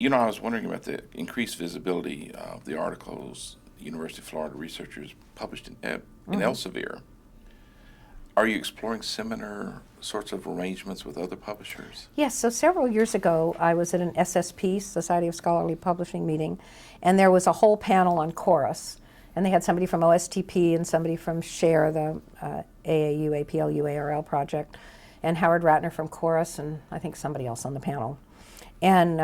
I was wondering about the increased visibility of the articles University of Florida researchers published in Elsevier. Are you exploring similar sorts of arrangements with other publishers? Yes, so several years ago, I was at an SSP, Society of Scholarly Publishing meeting, and there was a whole panel on chorus. And they had somebody from OSTP and somebody from SHARE, the AAU, APLU, ARL project, and Howard Ratner from chorus, and I think somebody else on the panel. And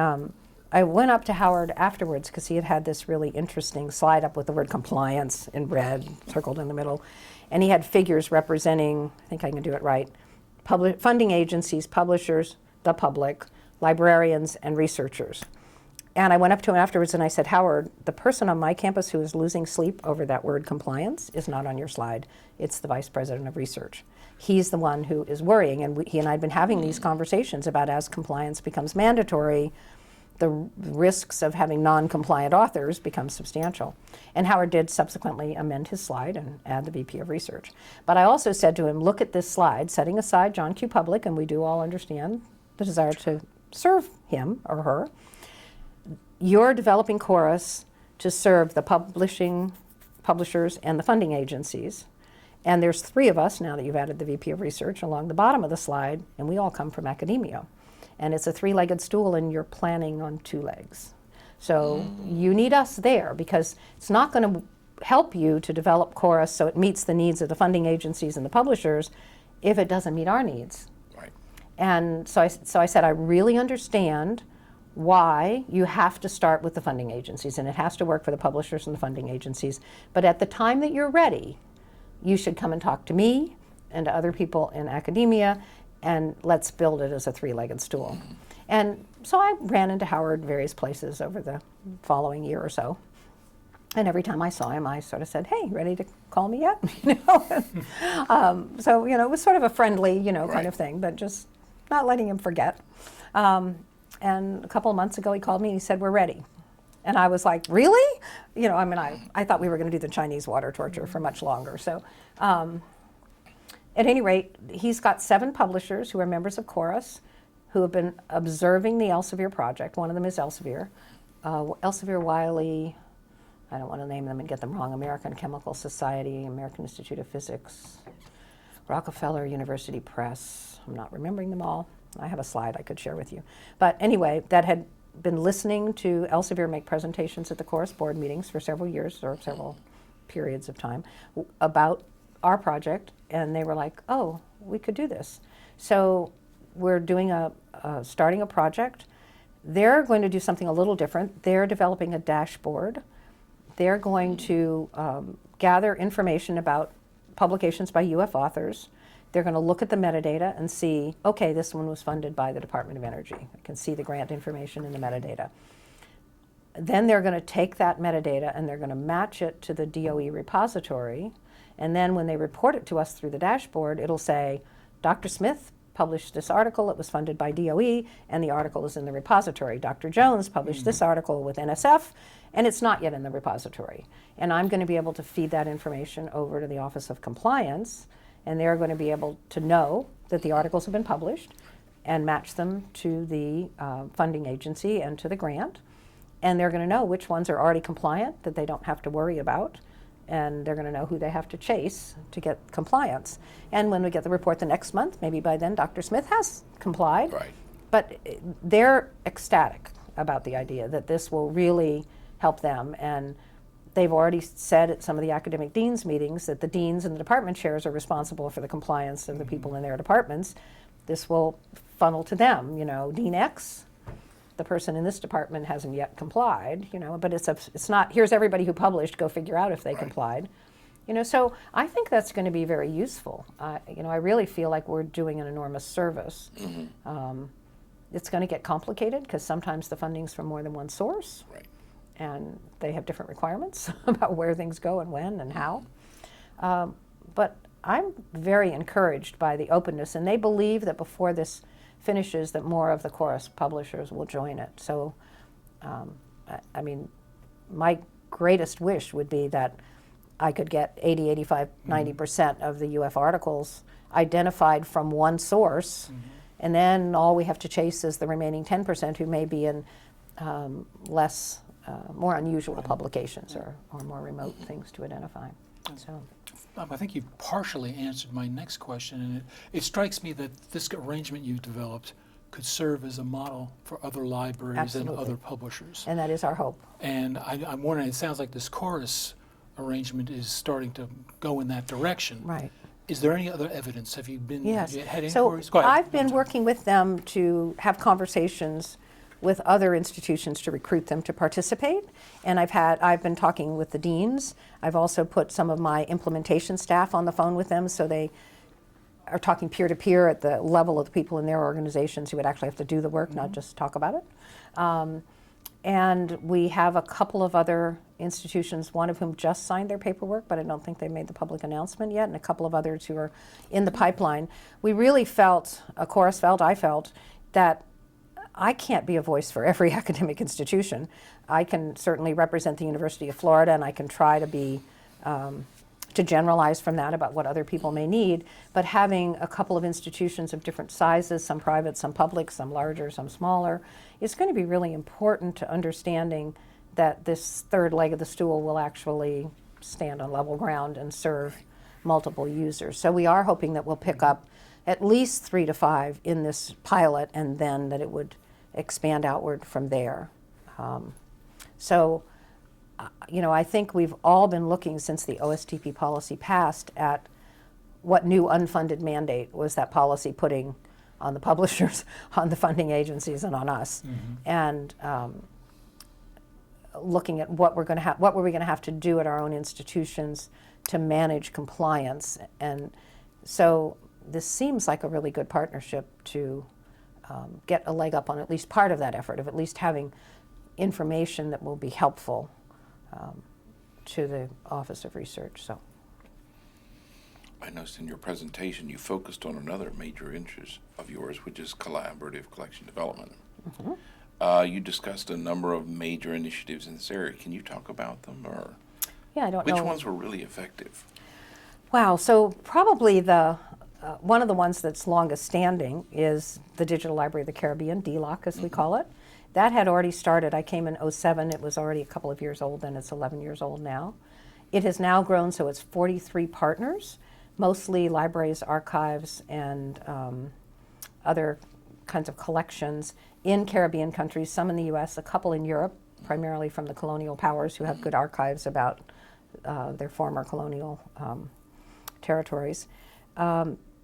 I went up to Howard afterwards because he had this really interesting slide up with the word compliance in red, circled in the middle. And he had figures representing, I think I can do it right, funding agencies, publishers, the public, librarians, and researchers. And I went up to him afterwards and I said, Howard, the person on my campus who is losing sleep over that word compliance is not on your slide. It's the vice president of research. He's the one who is worrying, and he and I had been having these conversations about as compliance becomes mandatory, the risks of having non-compliant authors become substantial. And Howard did subsequently amend his slide and add the VP of Research. But I also said to him, look at this slide, setting aside John Q. Public, and we do all understand the desire to serve him or her. You're developing chorus to serve the publishers and the funding agencies. And there's 3 of us now that you've added the VP of Research along the bottom of the slide, and we all come from academia. And it's a 3-legged stool, and you're planning on 2 legs. So you need us there because it's not going to help you to develop chorus so it meets the needs of the funding agencies and the publishers if it doesn't meet our needs. Right. And so I said, I really understand why you have to start with the funding agencies, and it has to work for the publishers and the funding agencies. But at the time that you're ready, you should come and talk to me and to other people in academia, and let's build it as a 3-legged stool. And so I ran into Howard various places over the following year or so. And every time I saw him, I sort of said, hey, ready to call me yet? So, it was sort of a friendly, kind of thing, but just not letting him forget. And a couple of months ago, he called me and he said, we're ready. And I was like, really? I thought we were going to do the Chinese water torture for much longer. So at any rate, he's got 7 publishers who are members of Chorus who have been observing the Elsevier project. One of them is Elsevier. Elsevier Wiley, I don't want to name them and get them wrong, American Chemical Society, American Institute of Physics, Rockefeller University Press. I'm not remembering them all. I have a slide I could share with you. But anyway, that had been listening to Elsevier make presentations at the Chorus board meetings for several years or several periods of time about our project, and they were like, oh, we could do this. So we're doing starting a project. They're going to do something a little different. They're developing a dashboard. They're going to gather information about publications by UF authors. They're going to look at the metadata and see, okay, this one was funded by the Department of Energy. I can see the grant information in the metadata. Then they're going to take that metadata and they're going to match it to the DOE repository. And then when they report it to us through the dashboard, it'll say, Dr. Smith published this article, it was funded by DOE, and the article is in the repository. Dr. Jones published this article with NSF, and it's not yet in the repository. And I'm going to be able to feed that information over to the Office of Compliance, and they're going to be able to know that the articles have been published and match them to the funding agency and to the grant. And they're going to know which ones are already compliant that they don't have to worry about, and they're going to know who they have to chase to get compliance. And when we get the report the next month, maybe by then Dr. Smith has complied. Right. But they're ecstatic about the idea that this will really help them. And they've already said at some of the academic deans meetings that the deans and the department chairs are responsible for the compliance of the people in their departments. This will funnel to them. Dean X, the person in this department hasn't yet complied, but it's not, here's everybody who published, go figure out if they complied. So I think that's going to be very useful. I really feel like we're doing an enormous service. It's going to get complicated because sometimes the funding's from more than one source. Right. And they have different requirements about where things go and when and how. But I'm very encouraged by the openness, and they believe that before this finishes that more of the Chorus publishers will join it. So, my greatest wish would be that I could get 80, 85, 90% of the UF articles identified from one source, and then all we have to chase is the remaining 10% who may be in less, more unusual publications or more remote things to identify. So. I think you've partially answered my next question, and it strikes me that this arrangement you developed could serve as a model for other libraries Absolutely. and other publishers. And that is our hope. And I'm wondering, it sounds like this chorus arrangement is starting to go in that direction. Right. Is there any other evidence? Have you Yes. had So inquiries? Go ahead. I've been working with them to have conversations with other institutions to recruit them to participate. And I've been talking with the deans. I've also put some of my implementation staff on the phone with them, so they are talking peer to peer at the level of the people in their organizations who would actually have to do the work, not just talk about it. And we have a couple of other institutions, one of whom just signed their paperwork, but I don't think they made the public announcement yet, and a couple of others who are in the pipeline. We really felt, I felt, that I can't be a voice for every academic institution. I can certainly represent the University of Florida, and I can try to be, to generalize from that about what other people may need, but having a couple of institutions of different sizes, some private, some public, some larger, some smaller, is going to be really important to understanding that this third leg of the stool will actually stand on level ground and serve multiple users. So we are hoping that we'll pick up at least 3 to 5 in this pilot, and then that it would expand outward from there. I think we've all been looking since the OSTP policy passed at what new unfunded mandate was that policy putting on the publishers, on the funding agencies, and on us. And looking at what were we going to have to do at our own institutions to manage compliance. And so this seems like a really good partnership to get a leg up on at least part of that effort, of at least having information that will be helpful to the Office of Research. So I noticed in your presentation you focused on another major interest of yours, which is collaborative collection development. You discussed a number of major initiatives in this area. Can you talk about them, or yeah, I don't know. which ones were really effective? Wow, so probably the one of the ones that's longest standing is the Digital Library of the Caribbean, DLOC as we call it. That had already started. I came in '07. It was already a couple of years old, and it's 11 years old now. It has now grown, so it's 43 partners, mostly libraries, archives, and other kinds of collections in Caribbean countries, some in the US, a couple in Europe, primarily from the colonial powers who have good archives about their former colonial territories.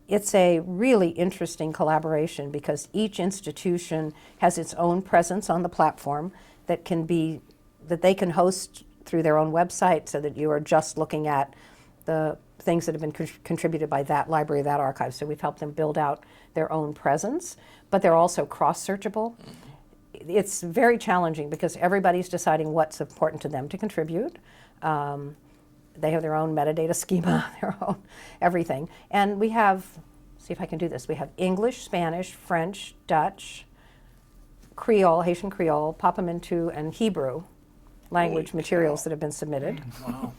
It's a really interesting collaboration because each institution has its own presence on the platform that they can host through their own website, so that you are just looking at the things that have been contributed by that library, that archive. So we've helped them build out their own presence, but they're also cross-searchable. It's very challenging because everybody's deciding what's important to them to contribute. They have their own metadata schema, their own everything. And we have, see if I can do this, we have English, Spanish, French, Dutch, Creole, Haitian Creole, Papiamentu, and Hebrew language materials that have been submitted. Wow.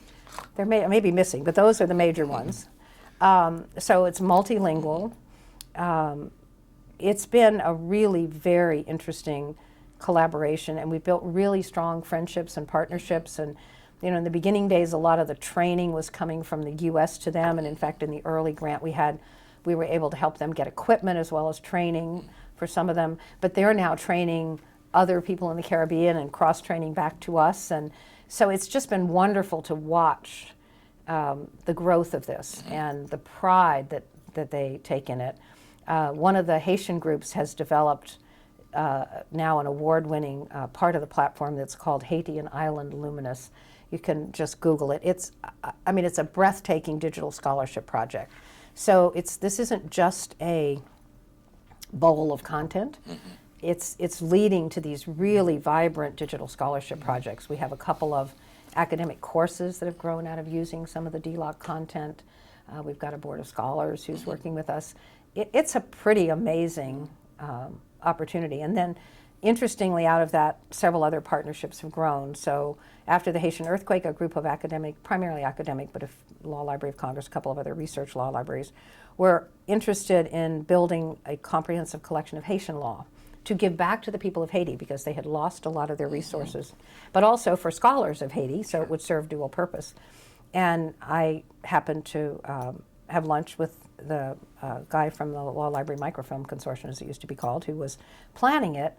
There may be missing, but those are the major ones. So it's multilingual. It's been a really very interesting collaboration, and we built really strong friendships and partnerships. And in the beginning days, a lot of the training was coming from the U.S. to them, and in fact, in the early grant we were able to help them get equipment as well as training for some of them. But they're now training other people in the Caribbean and cross-training back to us, and so it's just been wonderful to watch the growth of this and the pride that they take in it. One of the Haitian groups has developed now an award-winning part of the platform that's called Haiti and Island Luminous. You can just Google it. It's a breathtaking digital scholarship project. So this isn't just a bowl of content. It's leading to these really vibrant digital scholarship projects. We have a couple of academic courses that have grown out of using some of the DLOC content. We've got a board of scholars who's working with us. It's a pretty amazing opportunity. And then, interestingly, out of that, several other partnerships have grown. So after the Haitian earthquake, a group of primarily academic, but a Law Library of Congress, a couple of other research law libraries, were interested in building a comprehensive collection of Haitian law. to give back to the people of Haiti because they had lost a lot of their resources, but also for scholars of Haiti, so it would serve dual purpose. And I happened to have lunch with the guy from the Law Library Microfilm Consortium, as it used to be called, who was planning it.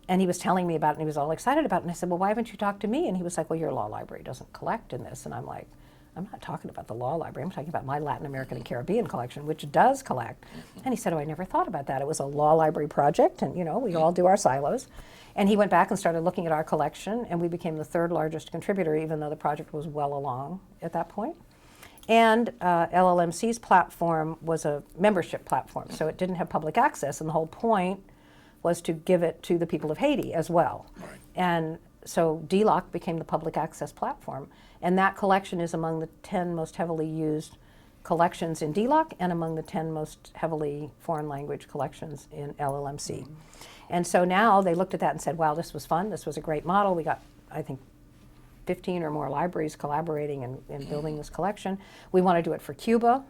And he was telling me about it, and he was all excited about it. And I said, well, why haven't you talked to me? And he was like, well, your law library doesn't collect in this. And I'm like, I'm not talking about the law library. I'm talking about my Latin American and Caribbean collection, which does collect. And he said, oh, I never thought about that. It was a law library project, and, you know, we all do our silos. And he went back and started looking at our collection, and we became the third largest contributor, even though the project was well along at that point. And LLMC's platform was a membership platform, so it didn't have public access, and the whole point was to give it to the people of Haiti as well. Right. And so DLOC became the public access platform, and that collection is among the 10 most heavily used collections in DLOC and among the 10 most heavily foreign language collections in LLMC. And so now they looked at that and said, wow, this was fun, this was a great model. We got, I think, 15 or more libraries collaborating in building this collection. We want to do it for Cuba,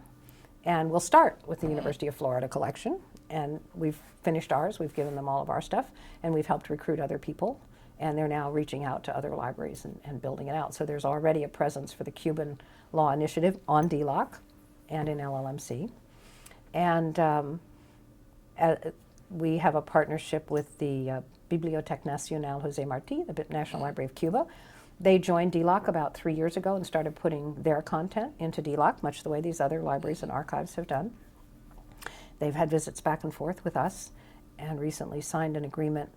and we'll start with the University of Florida collection. And we've finished ours, we've given them all of our stuff, and we've helped recruit other people. And they're now reaching out to other libraries and building it out. So there's already a presence for the Cuban Law Initiative on DLOC and in LLMC. And we have a partnership with the Bibliothèque Nationale José Martí, the National Library of Cuba. They joined DLOC about 3 years ago and started putting their content into DLOC, much the way these other libraries and archives have done. They've had visits back and forth with us and recently signed an agreement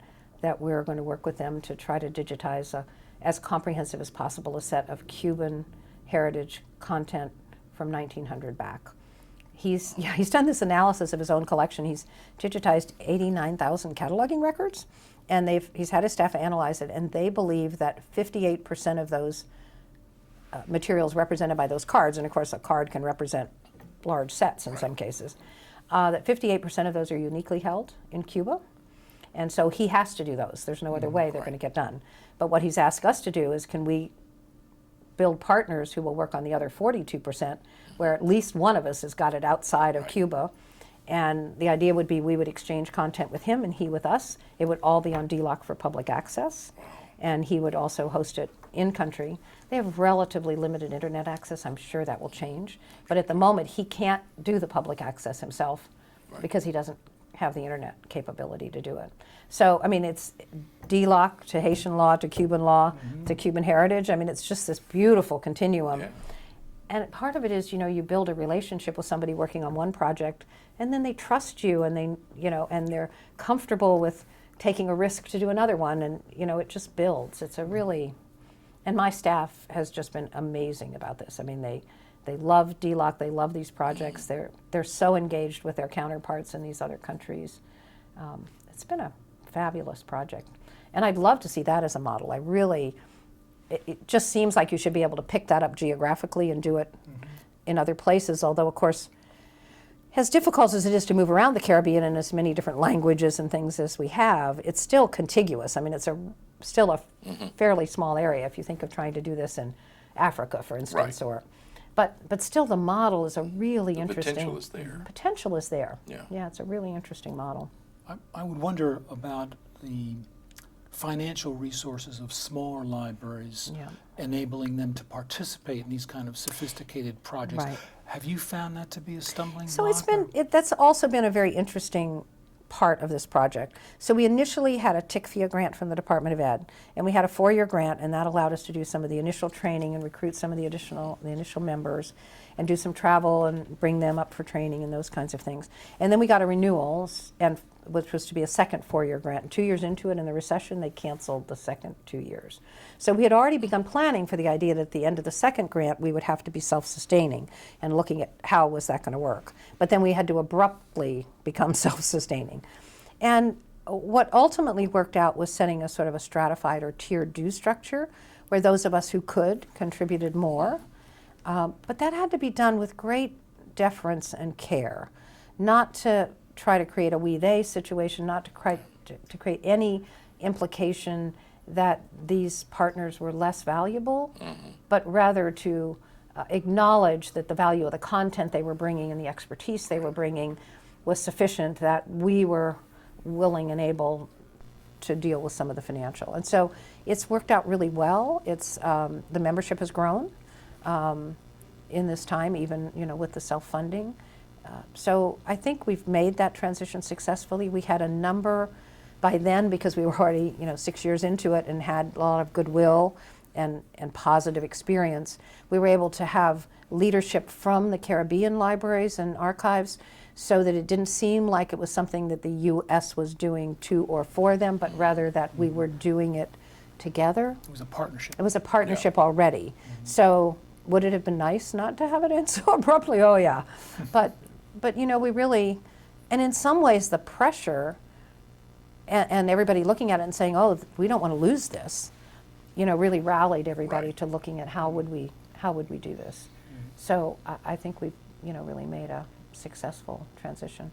that we're going to work with them to try to digitize as comprehensive as possible a set of Cuban heritage content from 1900 back. He's done this analysis of his own collection. He's digitized 89,000 cataloging records, and he's had his staff analyze it, and they believe that 58% of those materials represented by those cards, and of course a card can represent large sets in some cases, that 58% of those are uniquely held in Cuba. And so he has to do those. There's no other way they're going to get done. But what he's asked us to do is, can we build partners who will work on the other 42%, where at least one of us has got it outside of Cuba. And the idea would be we would exchange content with him and he with us. It would all be on DLOC for public access. And he would also host it in country. They have relatively limited internet access. I'm sure that will change. But at the moment, he can't do the public access himself because he doesn't have the internet capability to do it. So, I mean, it's DLOC to Haitian law to Cuban law to Cuban heritage. I mean, it's just this beautiful continuum. Yeah. And part of it is, you know, you build a relationship with somebody working on one project, and then they trust you, and they, you know, and they're comfortable with taking a risk to do another one, and, you know, it just builds. It's a really, and my staff has just been amazing about this. I mean, they love DLOC, they love these projects. They're so engaged with their counterparts in these other countries. It's been a fabulous project. And I'd love to see that as a model. I really, it just seems like you should be able to pick that up geographically and do it in other places, although of course, as difficult as it is to move around the Caribbean in as many different languages and things as we have, it's still contiguous. I mean, it's still a fairly small area if you think of trying to do this in Africa, for instance, Right. But still the model is a really interesting. Potential is there. Potential is there. Yeah. It's a really interesting model. I would wonder about the financial resources of smaller libraries, enabling them to participate in these kind of sophisticated projects. Right. Have you found that to be a stumbling So block? that's also been a very interesting part of this project. So we initially had a TICFIA grant from the Department of Ed, and we had a 4-year grant, and that allowed us to do some of the initial training and recruit some of the initial members, and do some travel and bring them up for training and those kinds of things. And then we got a renewal, and which was to be a second 4-year grant. And 2 years into it, in the recession, they canceled the second 2 years. So we had already begun planning for the idea that at the end of the second grant, we would have to be self-sustaining and looking at how was that going to work. But then we had to abruptly become self-sustaining. And what ultimately worked out was setting a sort of a stratified or tiered due structure, where those of us who could contributed more. But that had to be done with great deference and care, not to try to create a we-they situation, not to create any implication that these partners were less valuable, but rather to acknowledge that the value of the content they were bringing and the expertise they were bringing was sufficient, that we were willing and able to deal with some of the financial. And so it's worked out really well. It's the membership has grown in this time, even with the self-funding. So I think we've made that transition successfully. We had a number by then, because we were already 6 years into it and had a lot of goodwill and positive experience. We were able to have leadership from the Caribbean libraries and archives, so that it didn't seem like it was something that the U.S. was doing to or for them, but rather that we were doing it together. It was a partnership. It was a partnership already. So would it have been nice not to have it end so abruptly? Oh yeah. But we really, and in some ways the pressure and everybody looking at it and saying, oh, we don't want to lose this, really rallied everybody to looking at how would we do this. So I think we've really made a successful transition.